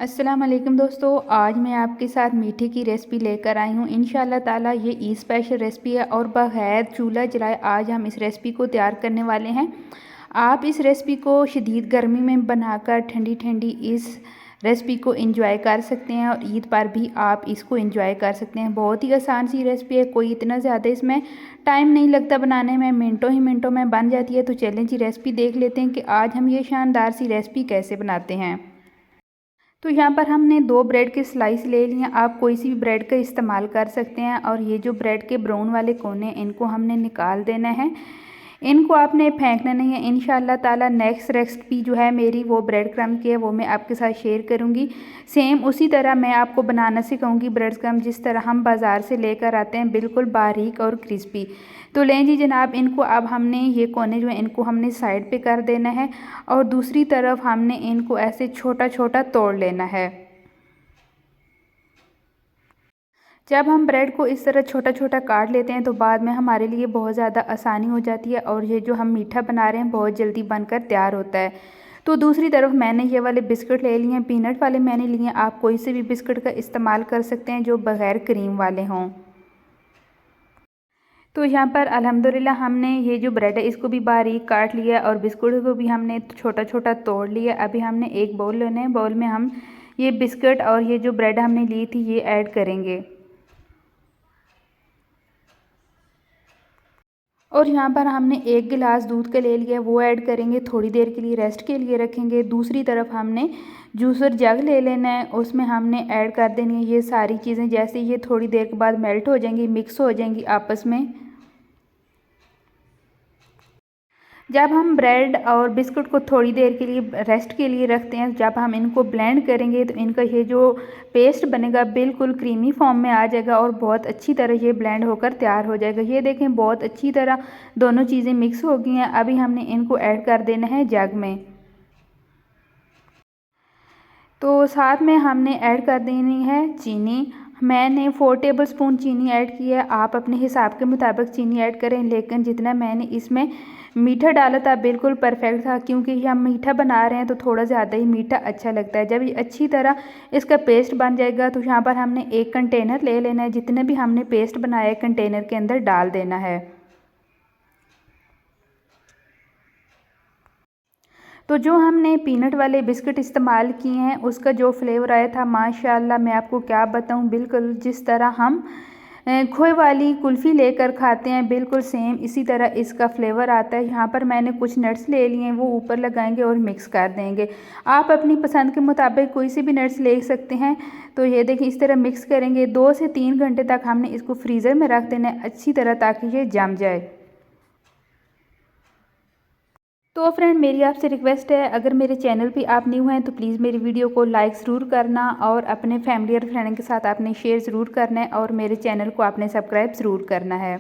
अस्सलाम वालेकुम दोस्तों, आज मैं आपके साथ मीठे की रेसिपी लेकर आई हूँ। इंशाल्लाह ताला ये ईद स्पेशल रेसिपी है और बग़ैर चूल्हा जलाए आज हम इस रेसिपी को तैयार करने वाले हैं। आप इस रेसिपी को शदीद गर्मी में बनाकर ठंडी ठंडी इस रेसिपी को एंजॉय कर सकते हैं और ईद पर भी आप इसको एंजॉय कर सकते हैं। बहुत ही आसान सी रेसिपी है, कोई इतना ज़्यादा इसमें टाइम नहीं लगता बनाने में, मिनटों ही मिनटों में बन जाती है। तो चलें जी रेसिपी देख लेते हैं कि आज हम ये शानदार सी रेसिपी कैसे बनाते हैं। तो यहाँ पर हमने 2 ब्रेड के स्लाइस ले लिए हैं। आप कोई सी भी ब्रेड का इस्तेमाल कर सकते हैं और ये जो ब्रेड के ब्राउन वाले कोने इनको हमने निकाल देना है। इनको आपने फेंकना नहीं है। इंशाल्लाह ताला नेक्स्ट रेसिपी जो है मेरी वो ब्रेड क्रम्ब की है, वो मैं आपके साथ शेयर करूँगी। सेम उसी तरह मैं आपको बनाना सिखाऊंगी ब्रेड क्रम्ब, जिस तरह हम बाज़ार से लेकर आते हैं, बिल्कुल बारीक और क्रिस्पी। तो लें जी जनाब, इनको अब हमने ये कोने जो है इनको हमने साइड पे कर देना है और दूसरी तरफ हमने इनको ऐसे छोटा छोटा तोड़ लेना है। जब हम ब्रेड को इस तरह छोटा छोटा काट लेते हैं तो बाद में हमारे लिए बहुत ज़्यादा आसानी हो जाती है और ये जो हम मीठा बना रहे हैं बहुत जल्दी बनकर तैयार होता है। तो दूसरी तरफ मैंने ये वाले बिस्किट ले लिए हैं, पीनट वाले मैंने लिए हैं। आप कोई से भी बिस्किट का इस्तेमाल कर सकते हैं जो बग़ैर क्रीम वाले हों। तो यहाँ पर अल्हम्दुलिल्लाह हमने ये जो ब्रेड है इसको भी बारीक काट लिया और बिस्कुट को भी हमने छोटा छोटा तोड़ लिया। अभी हमने एक बाउल लेना है, बाउल में हम ये बिस्किट और ये जो ब्रेड हमने ली थी ये ऐड करेंगे। और यहाँ पर हमने 1 गिलास दूध का ले लिया, वो ऐड करेंगे, थोड़ी देर के लिए रेस्ट के लिए रखेंगे। दूसरी तरफ हमने जूसर जग ले लेना है, उसमें हमने ऐड कर देनी है ये सारी चीज़ें। जैसे ये थोड़ी देर के बाद मेल्ट हो जाएंगी, मिक्स हो जाएंगी आपस में। जब हम ब्रेड और बिस्कुट को थोड़ी देर के लिए रेस्ट के लिए रखते हैं, जब हम इनको ब्लेंड करेंगे तो इनका ये जो पेस्ट बनेगा बिल्कुल क्रीमी फॉर्म में आ जाएगा और बहुत अच्छी तरह ये ब्लेंड होकर तैयार हो जाएगा। ये देखें बहुत अच्छी तरह दोनों चीज़ें मिक्स हो गई हैं। अभी हमने इनको ऐड कर देना है जग में। तो साथ में हमने ऐड कर देनी है चीनी। मैंने 4 टेबल स्पून चीनी ऐड की है। आप अपने हिसाब के मुताबिक चीनी ऐड करें, लेकिन जितना मैंने इसमें मीठा डाला था बिल्कुल परफेक्ट था, क्योंकि हम मीठा बना रहे हैं तो थोड़ा ज़्यादा ही मीठा अच्छा लगता है। जब ये अच्छी तरह इसका पेस्ट बन जाएगा तो यहाँ पर हमने एक कंटेनर ले लेना है, जितने भी हमने पेस्ट बनाया है कंटेनर के अंदर डाल देना है। तो जो हमने पीनट वाले बिस्किट इस्तेमाल किए हैं उसका जो फ्लेवर आया था माशाल्लाह, मैं आपको क्या बताऊं, बिल्कुल जिस तरह हम खोए वाली कुल्फ़ी लेकर खाते हैं बिल्कुल सेम इसी तरह इसका फ्लेवर आता है। यहाँ पर मैंने कुछ नट्स ले लिए हैं, वो ऊपर लगाएंगे और मिक्स कर देंगे। आप अपनी पसंद के मुताबिक कोई से भी नट्स ले सकते हैं। तो ये देखिए इस तरह मिक्स करेंगे। 2 से 3 घंटे तक हमने इसको फ्रीज़र में रख देना है अच्छी तरह, ताकि ये जम जाए। तो फ्रेंड मेरी आपसे रिक्वेस्ट है, अगर मेरे चैनल पे आप न्यू हैं तो प्लीज़ मेरी वीडियो को लाइक ज़रूर करना और अपने फैमिली और फ्रेंड के साथ आपने शेयर ज़रूर करना है और मेरे चैनल को आपने सब्सक्राइब ज़रूर करना है।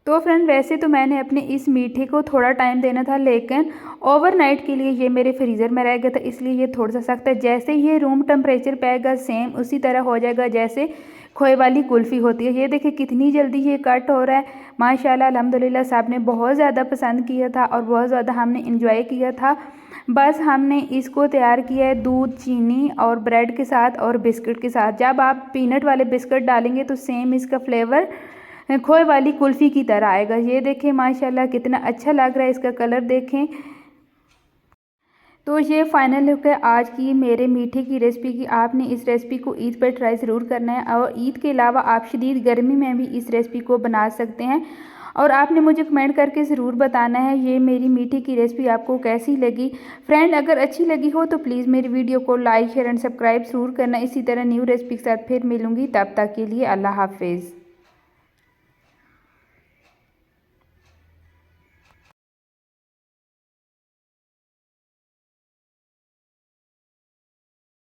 तो फ्रेंड वैसे तो मैंने अपने इस मीठे को थोड़ा टाइम देना था, लेकिन ओवरनाइट के लिए ये मेरे फ्रीज़र में रह गया था, इसलिए ये थोड़ा सा सख्त है। जैसे ये रूम टेम्परेचर पे आएगा सेम उसी तरह हो जाएगा जैसे खोए वाली कुल्फ़ी होती है। ये देखिए कितनी जल्दी ये कट हो रहा है माशाल्लाह। अल्हम्दुलिल्लाह सब ने बहुत ज़्यादा पसंद किया था और बहुत ज़्यादा हमने इंजॉय किया था। बस हमने इसको तैयार किया है दूध, चीनी और ब्रेड के साथ और बिस्किट के साथ। जब आप पीनट वाले बिस्किट डालेंगे तो सेम इसका फ्लेवर खोए वाली कुल्फ़ी की तरह आएगा। ये देखें माशाल्लाह कितना अच्छा लग रहा है, इसका कलर देखें। तो ये फाइनल लुक है आज की मेरे मीठे की रेसिपी की। आपने इस रेसिपी को ईद पर ट्राई ज़रूर करना है और ईद के अलावा आप शदीद गर्मी में भी इस रेसिपी को बना सकते हैं। और आपने मुझे कमेंट करके ज़रूर बताना है ये मेरी मीठे की रेसिपी आपको कैसी लगी। फ्रेंड अगर अच्छी लगी हो तो प्लीज़ मेरी वीडियो को लाइक शेयर एंड सब्सक्राइब ज़रूर करना। इसी तरह न्यू रेसिपी के साथ फिर मिलूँगी, तब तक के लिए अल्लाह हाफिज़।